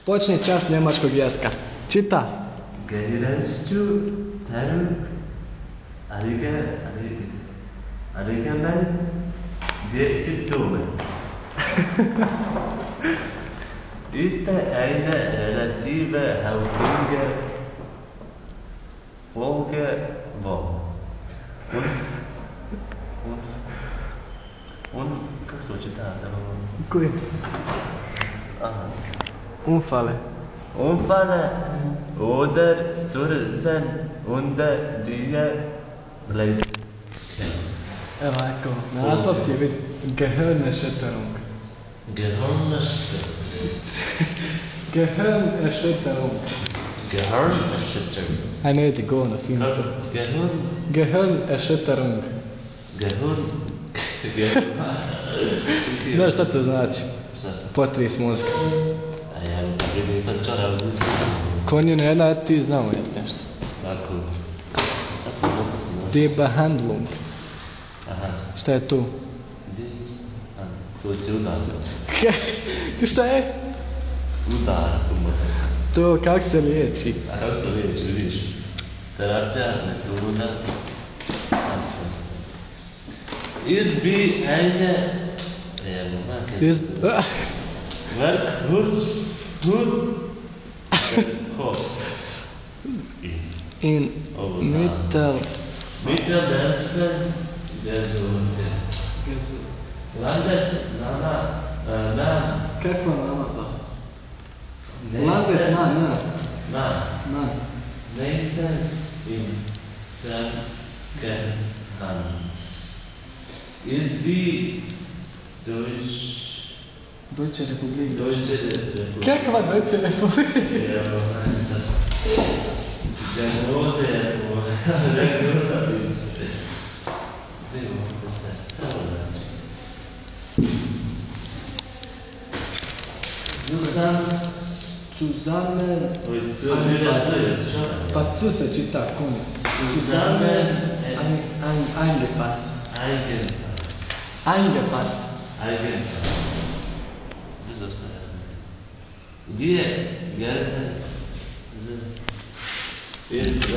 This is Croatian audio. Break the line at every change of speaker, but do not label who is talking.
Počni čas njemačkog jeska. Čita.
Gehirest du Herrn Allgemein Diplome? Ist eine relative häufige Vorgewalt. Und как se čita?
Koji?
Aha.
Unfale.
Unfälle oder Stürzen unter die Leute.
Evo ako, naslov ti je vidi Gehirnerschütterung. Gehirnerschütterung.
Gehirnerschütterung.
Hij nee, die gewoon een film. Gehirnerschütterung. Znaš šta to znači? Potris mozga.
A ja vidim sad čara ulicu.
Konjina jedna, ti znamo je nešto.
Tako. Šta sam dopisno?
Die Behandlung.
Aha.
Šta je tu?
To ti udar.
Šta je?
Udar u mozak.
To kak se liječi?
A kako se liječi, vidiš? Terapija, metoda. Ist wie eine
in
Mittelderstes Gesundheit. Landet na
Kakva nama pa? Landet na.
Nächstes in Krankenhaus. Ist die
Deutsche Republik.
Deutsche Republik.
Kakva Deutsche Republik?
Ja, das Diagnose ist.
Zusammen. Pa C se čita kuni.
Zusammen.
Eingepasst. Eingepasst.
Wir gelten ist